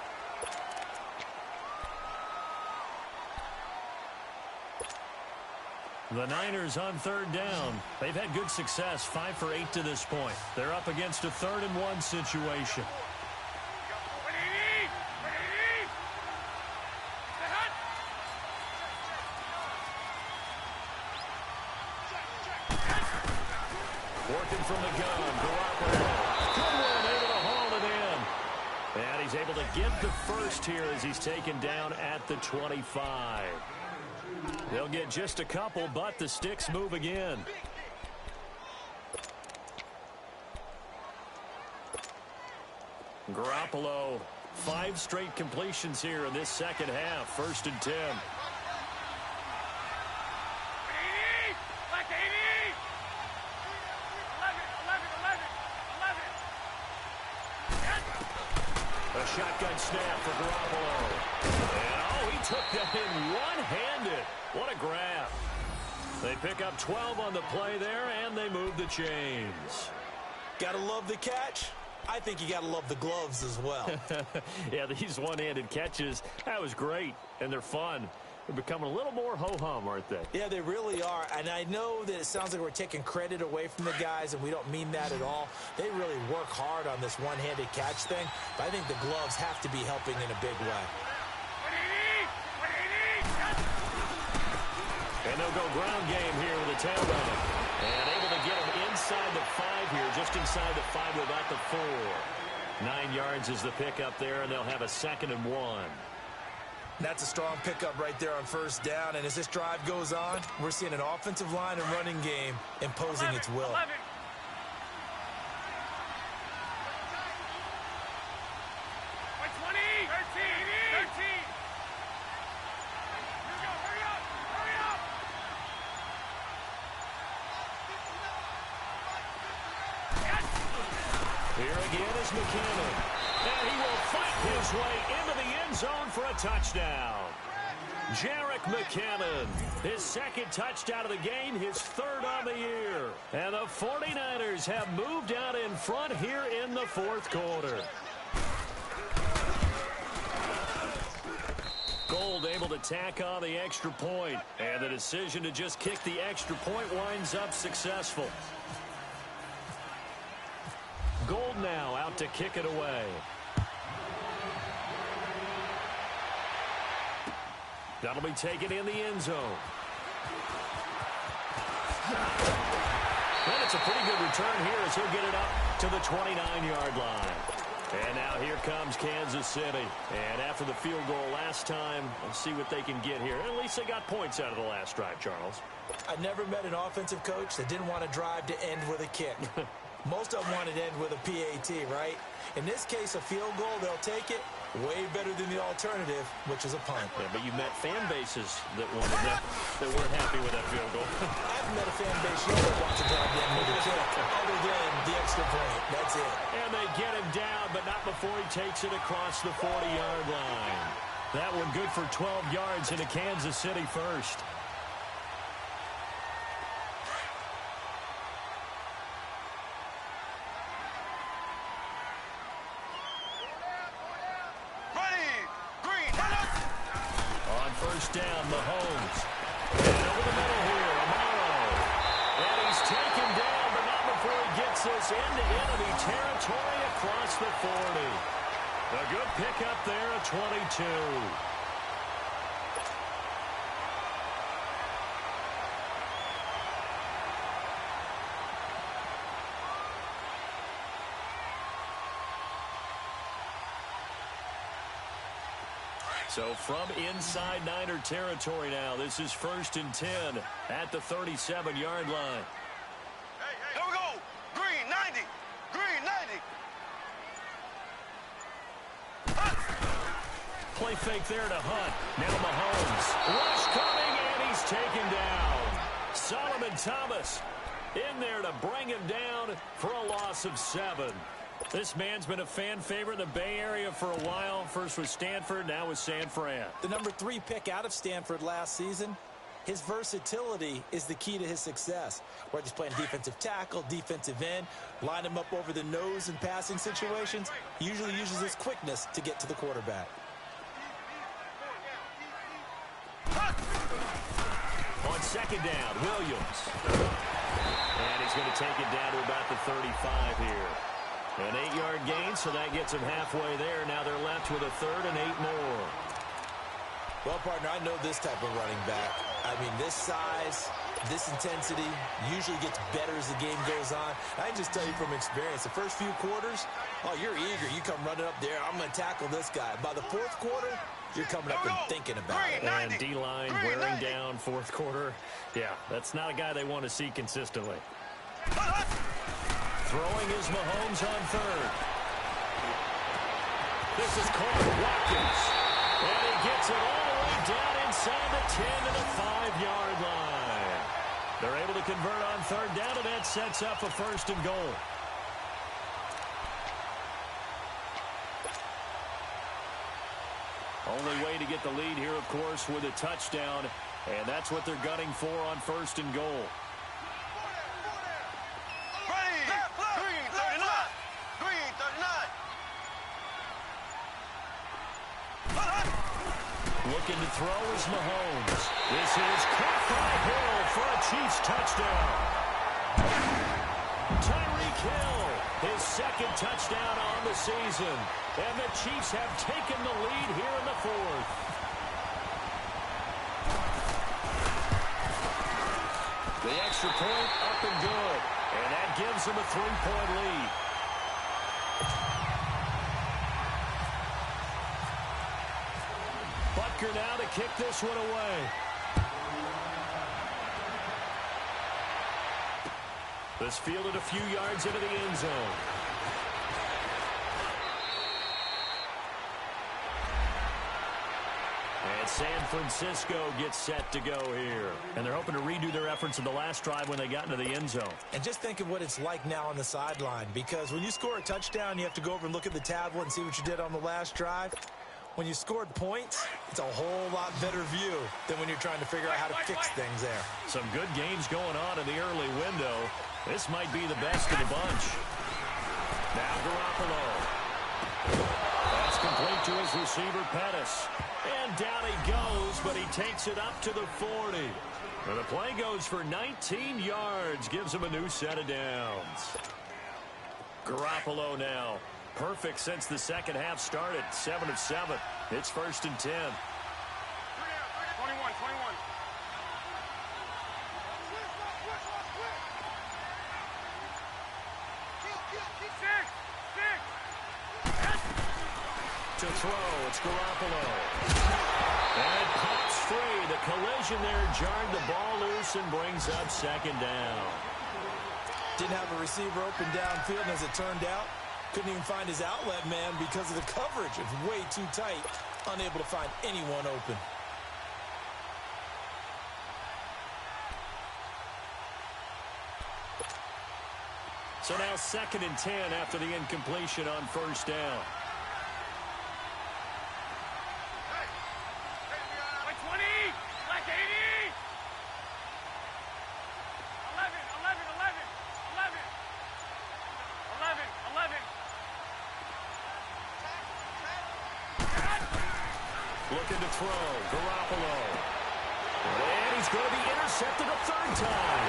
The Niners on 3rd down. They've had good success, 5 for 8 to this point. They're up against a 3rd and 1 situation. Working from the gun, Garoppolo. Good one, able to haul it in. And he's able to get the first here as he's taken down at the 25. They'll get just a couple, but the sticks move again. Garoppolo, 5 straight completions here in this second half. 1st and 10. A shotgun snap for Garoppolo. And, he took that in one-handed. What a grab. They pick up 12 on the play there, and they move the chains. Gotta love the catch. I think you gotta love the gloves as well. Yeah, these one-handed catches, that was great, and they're fun. They're becoming a little more ho-hum, aren't they? Yeah, they really are. And I know that it sounds like we're taking credit away from the guys, and we don't mean that at all. They really work hard on this one-handed catch thing, but I think the gloves have to be helping in a big way. And they'll go ground game here with a tailback. And able to get him inside the 5 here, just inside the 5 without the 4. 9 yards is the pickup there, and they'll have a 2nd and 1. That's a strong pickup right there on 1st down. And as this drive goes on, we're seeing an offensive line and running game imposing its will. 11. Like 20. 13. Here again is McKinnon. And he will fight his way into the end zone for a touchdown. Jerick McKinnon, his 2nd touchdown of the game, his 3rd on the year. And the 49ers have moved out in front here in the 4th quarter. Gold able to tack on the extra point. And the decision to just kick the extra point winds up successful. Gold now out to kick it away. That'll be taken in the end zone. And it's a pretty good return here as he'll get it up to the 29-yard line. And now here comes Kansas City. And after the field goal last time, let's see what they can get here. At least they got points out of the last drive, Charles. I never met an offensive coach that didn't want to drive to end with a kick. Most of them wanted to end with a PAT, right? In this case, a field goal, they'll take it. Way better than the alternative, which is a punt. Yeah, but you met fan bases that wanted that weren't happy with that field goal. I haven't met a fan base yet that wants to drive in with a kick, other than the extra point. That's it. And they get him down, but not before he takes it across the 40-yard line. That one good for 12 yards into Kansas City first. Down Mahomes. And over the middle here, Amaro. And he's taken down, but not before he gets this into enemy territory across the 40. A good pickup there at 22. So from inside Niner territory now, this is 1st and 10 at the 37-yard line. Here we go. Green 90. Green 90. Play fake there to Hunt. Now Mahomes. Rush coming, and he's taken down. Solomon Thomas in there to bring him down for a loss of 7. This man's been a fan favorite in the Bay Area for a while. First with Stanford, now with San Fran. The number 3 pick out of Stanford last season. His versatility is the key to his success. Whether he's playing defensive tackle, defensive end, line him up over the nose in passing situations, he usually uses his quickness to get to the quarterback. On second down, Williams. And he's going to take it down to about the 35 here. An 8-yard gain, so that gets him halfway there. Now they're left with a 3rd and 8 more. Well, partner, I know this type of running back. I mean, this size, this intensity usually gets better as the game goes on. I can just tell you from experience, the first few quarters, oh, you're eager. You come running up there, I'm going to tackle this guy. By the 4th quarter, you're coming up and thinking about it. And D-line wearing down 4th quarter. Yeah, that's not a guy they want to see consistently. Throwing is Mahomes on 3rd. This is Cole Watkins. And he gets it all the way down inside the 10 to the 5-yard line. They're able to convert on 3rd down, and that sets up a 1st and goal. Only way to get the lead here, of course, with a touchdown. And that's what they're gunning for on 1st and goal. Looking to throw is Mahomes. This is caught by Hill for a Chiefs touchdown. Tyreek Hill, his 2nd touchdown on the season. And the Chiefs have taken the lead here in the 4th. The extra point up and good. And that gives them a 3-point lead. Butker now to kick this one away. This fielded a few yards into the end zone. And San Francisco gets set to go here. And they're hoping to redo their efforts in the last drive when they got into the end zone. And just think of what it's like now on the sideline, because when you score a touchdown, you have to go over and look at the tablet and see what you did on the last drive. When you scored points, it's a whole lot better view than when you're trying to figure out how to fix things there. Some good games going on in the early window. This might be the best of the bunch. Now Garoppolo. That's complete to his receiver, Pettis. And down he goes, but he takes it up to the 40. And the play goes for 19 yards, gives him a new set of downs. Garoppolo now. Perfect since the second half started. 7 of 7. It's 1st and 10. 21, 21. Six. to throw. It's Garoppolo. And it pops free. The collision there jarred the ball loose and brings up second down. Didn't have a receiver open downfield, and as it turned out, couldn't even find his outlet man because of the coverage. It was way too tight, unable to find anyone open. So now 2nd and 10 after the incompletion on first down. Like 20, like 80. 11, 11, 11, 11. 11, 11. Looking to throw. Garoppolo. And he's going to be intercepted a third time.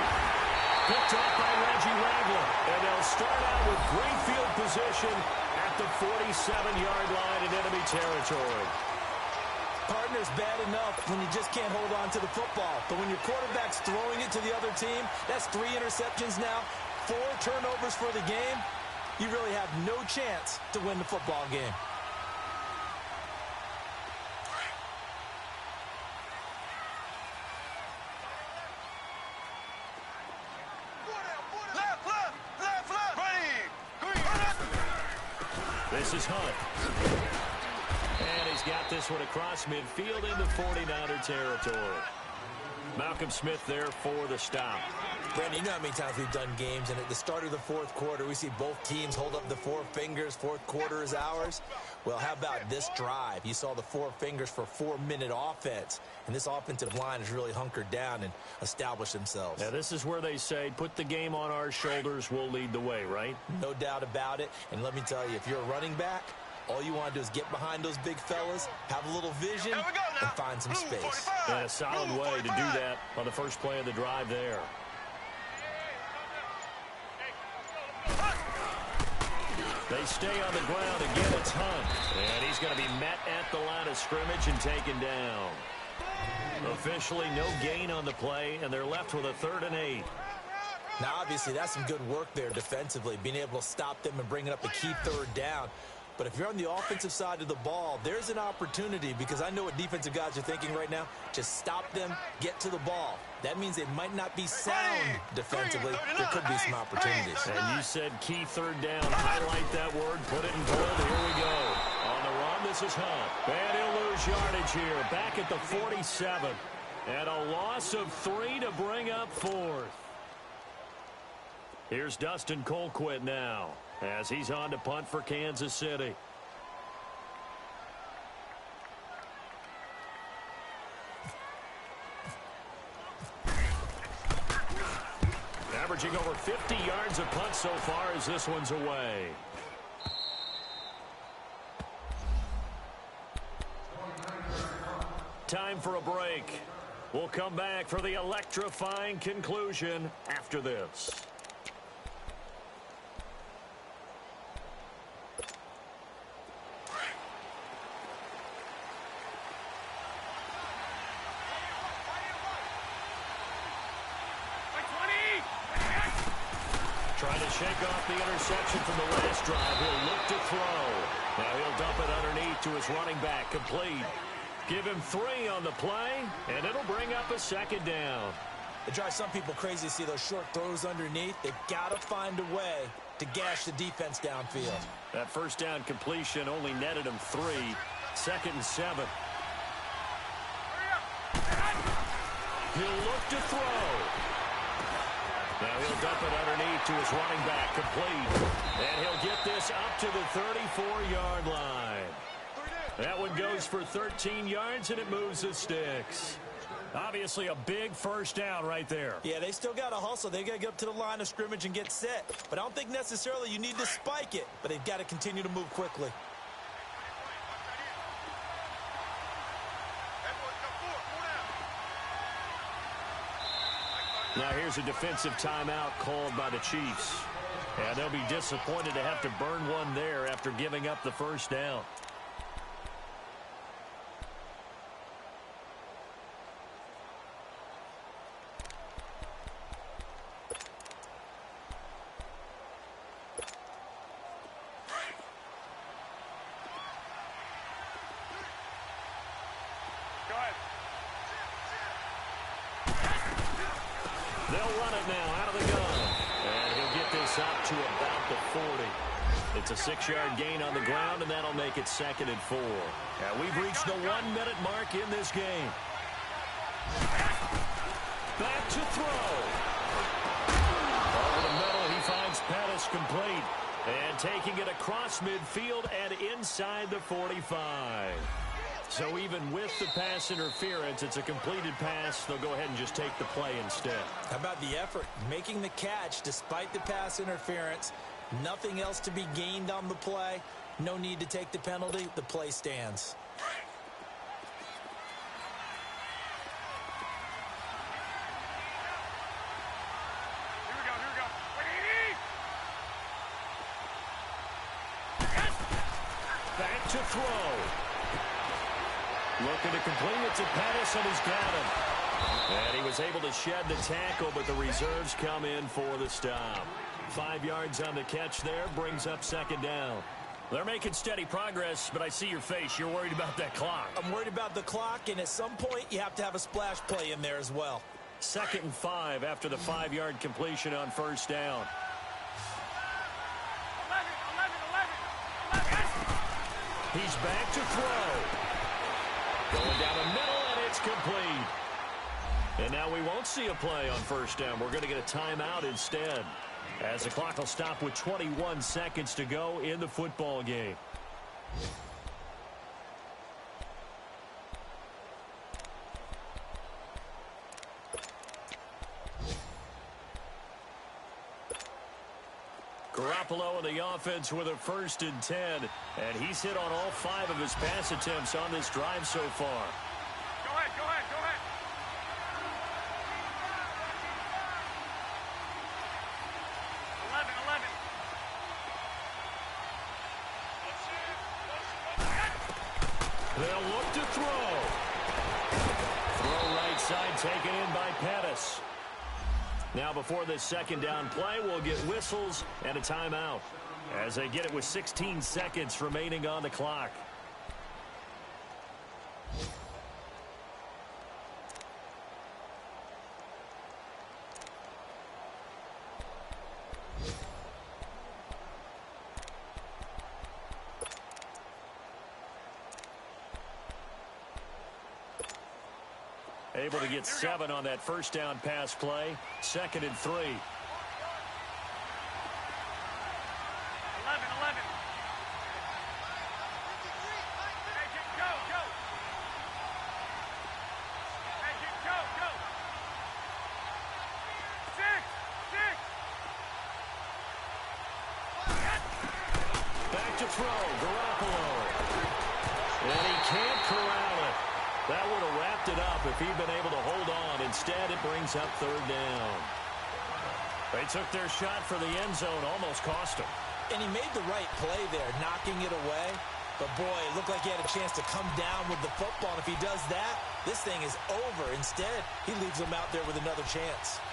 Picked off by Reggie Wagler. And they'll start out with great field position at the 47-yard line in enemy territory. Partner's bad enough when you just can't hold on to the football. But when your quarterback's throwing it to the other team, that's 3 interceptions now, 4 turnovers for the game. You really have no chance to win the football game. This is Hunt. And he's got this one across midfield into 49er territory. Malcolm Smith there for the stop. Brandon, you know how many times we've done games, and at the start of the fourth quarter, we see both teams hold up the 4 fingers, fourth quarter is ours. Well, how about this drive? You saw the 4 fingers for 4-minute offense, and this offensive line has really hunkered down and established themselves. Yeah, this is where they say, put the game on our shoulders, we'll lead the way, right? No doubt about it, and let me tell you, if you're a running back, all you want to do is get behind those big fellas, have a little vision, and find some space. And a solid way to do that on the first play of the drive there. They stay on the ground. Again, it's Hunt. And he's going to be met at the line of scrimmage and taken down. Officially, no gain on the play, and they're left with a 3rd and 8. Now, obviously, that's some good work there defensively, being able to stop them and bringing up a key 3rd down. But if you're on the offensive side of the ball, there's an opportunity, because I know what defensive guys are thinking right now. Just stop them, get to the ball. That means they might not be sound defensively. There could be some opportunities. And you said key 3rd down. Highlight that word, put it in bold. Here we go. On the run, this is Hunt. And he'll lose yardage here. Back at the 47. And a loss of 3 to bring up 4th. Here's Dustin Colquitt now, as he's on to punt for Kansas City. Averaging over 50 yards a punt so far as this one's away. Time for a break. We'll come back for the electrifying conclusion after this. Trying to shake off the interception from the last drive. He'll look to throw. Now he'll dump it underneath to his running back. Complete. Give him 3 on the play, and it'll bring up a 2nd down. It drives some people crazy to see those short throws underneath. They've got to find a way to gash the defense downfield. That first down completion only netted him 3. 2nd and 7. He'll look to throw. Now he'll dump it underneath to his running back. Complete. And he'll get this up to the 34-yard line. That one goes for 13 yards, and it moves the sticks. Obviously a big first down right there. Yeah, they still got to hustle. They got to get up to the line of scrimmage and get set. But I don't think necessarily you need to spike it. But they've got to continue to move quickly. Now here's a defensive timeout called by the Chiefs. And they'll be disappointed to have to burn one there after giving up the first down. They'll run it now out of the gun. And he'll get this up to about the 40. It's a 6-yard gain on the ground, and that'll make it 2nd and 4. Now we've reached the 1-minute mark in this game. Back to throw. Over the middle, he finds Pettis complete. And taking it across midfield and inside the 45. So even with the pass interference, it's a completed pass. They'll go ahead and just take the play instead. How about the effort? Making the catch despite the pass interference. Nothing else to be gained on the play. No need to take the penalty. The play stands. Here we go. Wait, Back to throw. Looking to complete it to Pettis, and he's got him. And he was able to shed the tackle, but the reserves come in for the stop. 5 yards on the catch there, brings up 2nd down. They're making steady progress, but I see your face. You're worried about that clock. I'm worried about the clock, and at some point, you have to have a splash play in there as well. 2nd and 5 after the 5-yard completion on 1st down. 11. He's back to throw. Going down the middle, and it's complete. And now we won't see a play on 1st down. We're going to get a timeout instead, as the clock will stop with 21 seconds to go in the football game. Garoppolo in the offense with a 1st and 10. And he's hit on all 5 of his pass attempts on this drive so far. Go ahead. 11. They'll look to throw. Throw right side taken in by Pettis. Now before this 2nd down play, we'll get whistles and a timeout as they get it with 16 seconds remaining on the clock. Able to get 7 on that 1st down pass play. 2nd and 3. 11. Make it go. Go. 6. Back to throw. Garoppolo. And he can't corral it. That would have wrapped it up if he'd been able to hold on. Instead, it brings up 3rd down. They took their shot for the end zone, almost cost him. And he made the right play there, knocking it away. But, boy, it looked like he had a chance to come down with the football. And if he does that, this thing is over. Instead, he leaves him out there with another chance.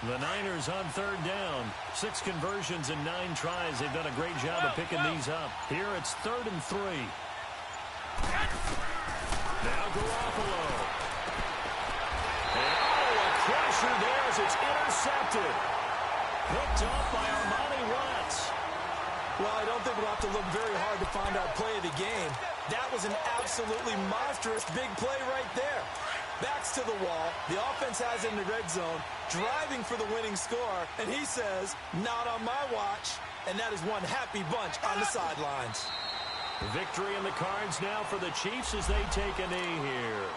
The Niners on 3rd down. 6 conversions and 9 tries. They've done a great job of picking these up. Here it's 3rd and 3. Now Garoppolo. And a crusher there as it's intercepted. Picked off by Armani Watts. Well, I don't think we'll have to look very hard to find our play of the game. That was an absolutely monstrous big play right there. Backs to the wall. The offense has it in the red zone, driving for the winning score, and he says, not on my watch. And that is one happy bunch on the sidelines. Victory in the cards now for the Chiefs as they take a knee here.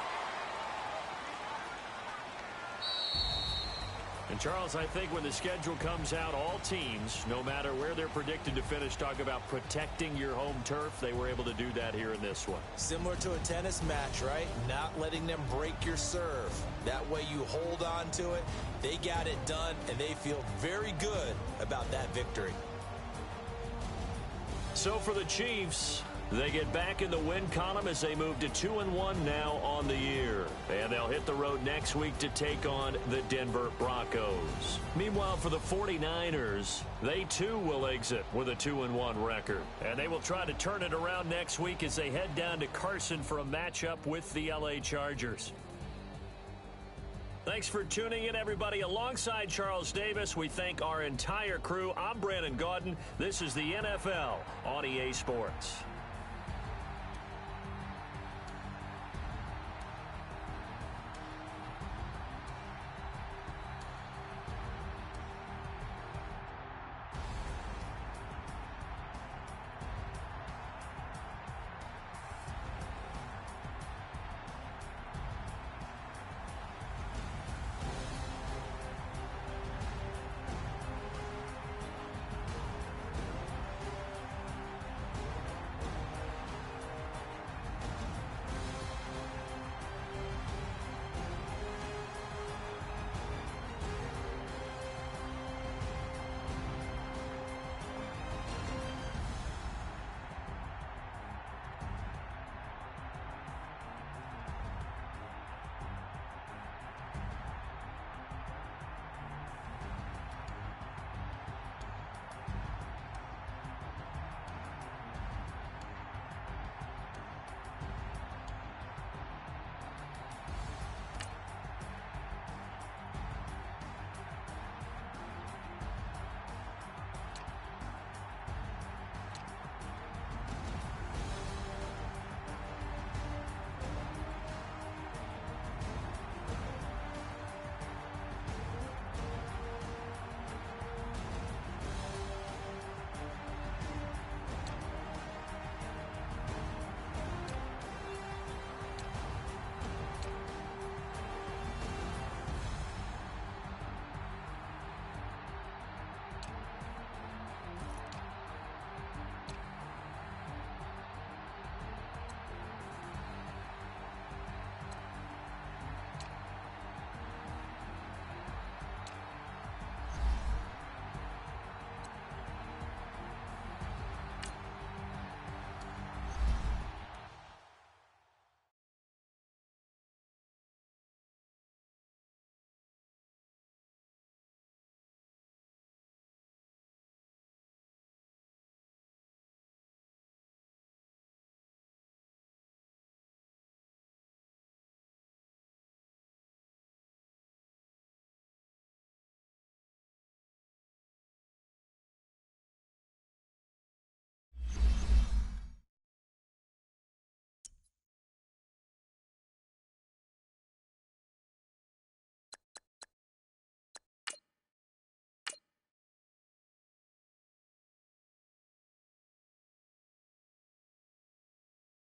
And, Charles, I think when the schedule comes out, all teams, no matter where they're predicted to finish, talk about protecting your home turf. They were able to do that here in this one. Similar to a tennis match, right? Not letting them break your serve. That way you hold on to it. They got it done, and they feel very good about that victory. So for the Chiefs, They get back in the win column as they move to 2-1 now on the year. And they'll hit the road next week to take on the Denver Broncos. Meanwhile, for the 49ers, they too will exit with a 2-1 record. And they will try to turn it around next week as they head down to Carson for a matchup with the LA Chargers. Thanks for tuning in, everybody. Alongside Charles Davis, we thank our entire crew. I'm Brandon Gaudin. This is the NFL on EA Sports.